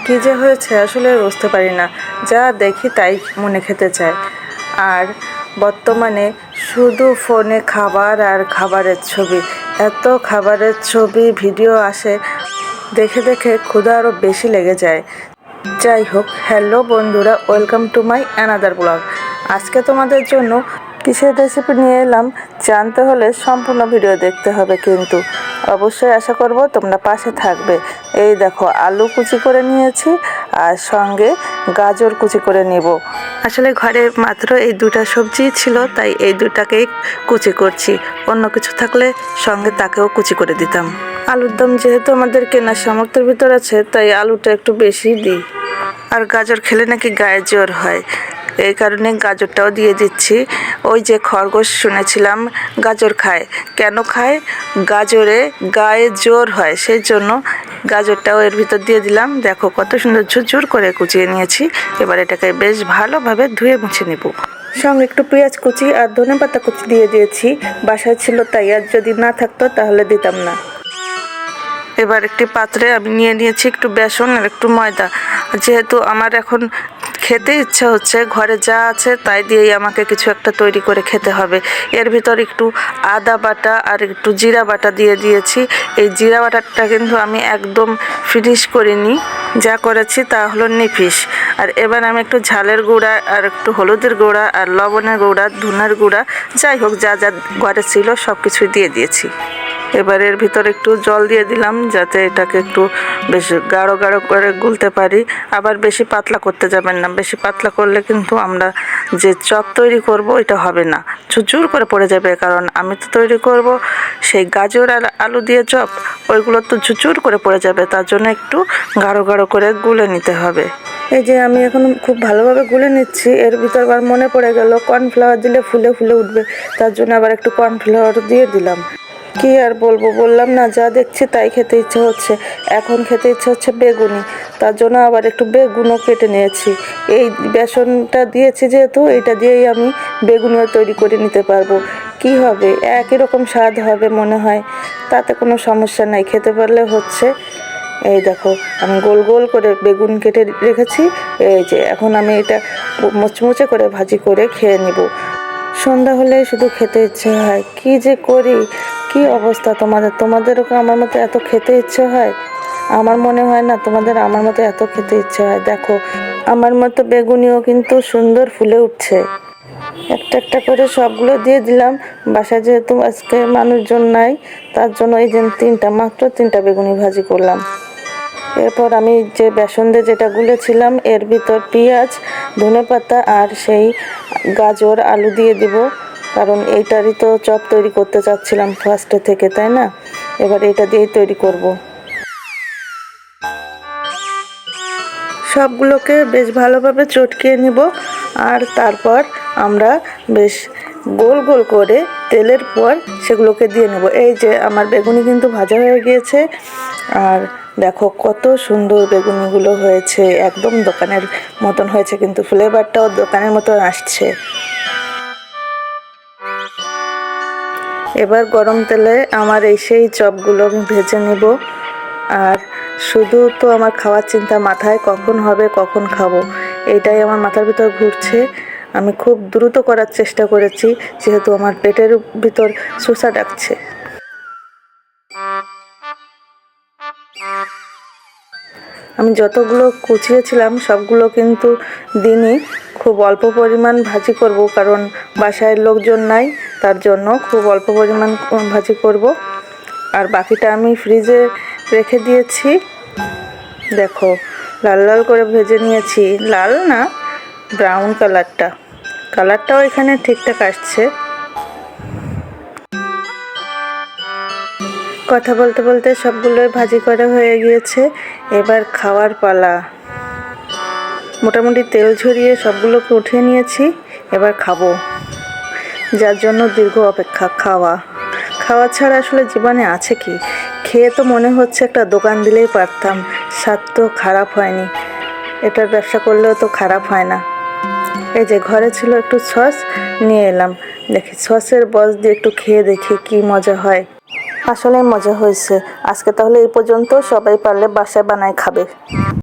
কী যে হয়েছে আসলে বুঝতে পারি না, যা দেখি তাই মনে খেতে চায়। আর বর্তমানে শুধু ফোনে খাবার আর খাবারের ছবি, এত খাবারের ছবি ভিডিও আসে, দেখে দেখে ক্ষুধা আরও বেশি লেগে যায়। যাই হোক, হ্যালো বন্ধুরা, welcome to my another blog. আজকে তোমাদের জন্য কিসের রেসিপি নিয়ে এলাম জানতে হলে সম্পূর্ণ ভিডিও দেখতে হবে, কিন্তু অবশ্যই আশা করব তোমরা পাশে থাকবে। এই দেখো, আলু কুচি করে নিয়েছি আর সঙ্গে গাজর কুচি করে নেব। আসলে ঘরে মাত্র এই দুটা সবজি ছিল, তাই এই দুটাকেই কুচি করছি। অন্য কিছু থাকলে সঙ্গে তাকেও কুচি করে দিতাম। আলুর দাম যেহেতু আমাদের কেনার সামর্থ্যের ভিতর আছে, তাই আলুটা একটু বেশি দিই। আর গাজর খেলে নাকি গায়ে জ্বর হয়, এই কারণে গাজরটাও দিয়ে দিচ্ছি। ওই যে খরগোশ শুনেছিলাম গাজর খায়, কেন খায়? গাজরে গায়ে জ্বর হয়, সেই জন্য গাজরটাও এর ভিতর দিয়ে দিলাম। দেখো কত সুন্দর ঝুরঝুর করে কুচিয়ে নিয়েছি। এবার এটাকে বেশ ভালোভাবে ধুয়ে মুছে নেব। সঙ্গে একটু পেঁয়াজ কুচি আর ধনেপাতা কুচি দিয়ে দিয়েছি। বাসায় ছিল তাই, আর যদি না থাকতো তাহলে দিতাম না। এবার একটি পাত্রে আমি নিয়ে নিয়েছি একটু বেসন আর একটু ময়দা। যেহেতু আমার এখন খেতে ইচ্ছা হচ্ছে, ঘরে যা আছে তাই দিয়েই আমাকে কিছু একটা তৈরি করে খেতে হবে। এর ভিতর একটু আদা বাটা আর একটু জিরা বাটা দিয়ে দিয়েছি। এই জিরা বাটাটা কিন্তু আমি একদম ফিনিশ করিনি, যা করেছি তা হলো নিফিস। আর এবার আমি একটু ঝালের গুঁড়া আর একটু হলুদের গুঁড়া আর লবণের গুঁড়া, ধনের গুঁড়া, যাই হোক যা যা ঘরে ছিল সব কিছুই দিয়ে দিয়েছি। এবার এর ভিতর একটু জল দিয়ে দিলাম, যাতে এটাকে একটু বেশ গাঢ় গাঢ় করে গুলতে পারি। আবার বেশি পাতলা করতে যাবেন না, বেশি পাতলা করলে কিন্তু আমরা যে চপ তৈরি করব এটা হবে না, ঝুরঝুর করে পড়ে যাবে। কারণ আমি তো তৈরি করব সেই গাজর আর আলু দিয়ে চপ, ওইগুলো তো ঝুরঝুর করে পড়ে যাবে। তার জন্য একটু গাঢ় গাঢ় করে গুলে নিতে হবে। এই যে আমি এখন খুব ভালোভাবে গুলে নিচ্ছি। এর ভিতর আবার মনে পড়ে গেল কর্নফ্লাওয়ার দিলে ফুলে ফুলে উঠবে, তার জন্য আবার একটু কর্নফ্লাওয়ার দিয়ে দিলাম। কি আর বলবো, বললাম না যা দেখছি তাই খেতে ইচ্ছে হচ্ছে। এখন খেতে ইচ্ছে হচ্ছে বেগুনি, তার জন্য আবার একটু বেগুনও কেটে নিয়েছি। এই বেসনটা দিয়েছি যেহেতু, এটা দিয়েই আমি বেগুনিও তৈরি করে নিতে পারবো। কি হবে, একই রকম স্বাদ হবে মনে হয়, তাতে কোনো সমস্যা নাই, খেতে পারলে হচ্ছে। এই দেখো, আমি গোল গোল করে বেগুন কেটে রেখেছি। এই যে এখন আমি এটা মুচমুচে করে ভাজি করে খেয়ে নিব। সন্ধ্যা হলে শুধু খেতে ইচ্ছে হয়, কি যে করি। কি অবস্থা তোমাদেরও আমার মতো এত খেতে ইচ্ছে হয়? আমার মনে হয় না তোমাদের আমার মতো এত খেতে ইচ্ছে হয়। দেখো, আমার মতো বেগুনিও কিন্তু সুন্দর ফুলে উঠছে। একটা একটা করে সবগুলো দিয়ে দিলাম। বাসায় যেহেতু আজকে মানুষজন নাই, তার জন্য এই যে মাত্র তিনটা বেগুনি ভাজি করলাম। এরপর আমি যে বেসন দিয়ে যেটা গুলেছিলাম, এর ভিতর পেঁয়াজ, ধনেপাতা আর সেই গাজর আলু দিয়ে দিব। কারণ এইটারই তো চপ তৈরি করতে চাচ্ছিলাম ফার্স্টে থেকে, তাই না? এবার এটা দিয়েই তৈরি করব। সবগুলোকে বেশ ভালোভাবে চটকিয়ে নিব। আর তারপর আমরা বেশ গোল গোল করে তেলের পর সেগুলোকে দিয়ে নেব। এই যে আমার বেগুনি কিন্তু ভাজা হয়ে গিয়েছে। আর দেখো কত সুন্দর বেগুনিগুলো হয়েছে, একদম দোকানের মতন হয়েছে, কিন্তু ফ্লেভারটাও দোকানের মতন আসছে। এবার গরম তেলে আমার এই সেই চপগুলো আমি ভেজে নেব। আর শুধু তো আমার খাওয়ার চিন্তা মাথায়, কখন হবে কখন খাবো, এইটাই আমার মাথার ভিতর ঘুরছে। আমি খুব দ্রুত করার চেষ্টা করেছি, যেহেতু আমার পেটের ভিতর শসা ডাকছে। আমি যতগুলো কুচিয়েছিলাম সবগুলো কিন্তু দিনই খুব অল্প পরিমাণ ভাজি করব, কারণ বাসায় লোকজন নাই, তার জন্য খুব অল্প পরিমাণ ভাজি করব। আর বাকিটা আমি ফ্রিজে রেখে দিয়েছি। দেখো, লাল লাল করে ভেজে নিয়েছি, লাল না, ব্রাউন কালারটাও এখানে ঠিকঠাক আসছে। কথা বলতে বলতে সবগুলোই ভাজি করা হয়ে গিয়েছে। এবার খাওয়ার পালা। মোটামুটি তেল ঝরিয়ে সবগুলোকে উঠিয়ে নিয়েছি, এবার খাবো। যার জন্য দীর্ঘ অপেক্ষা। খাওয়া ছাড়া আসলে জীবনে আছে কি? খেয়ে তো মনে হচ্ছে একটা দোকান দিলেই পারতাম, স্বাদ তো খারাপ হয়নি, এটার ব্যবসা করলেও তো খারাপ হয় না। এই যে ঘরে ছিল একটু সস, নিয়ে এলাম। দেখি সসের বস দিয়ে একটু খেয়ে দেখি কি মজা হয়। আসলে মজা হয়েছে। আজকে তাহলে এই পর্যন্ত, সবাই পারলে বাসায় বানায় খাবে।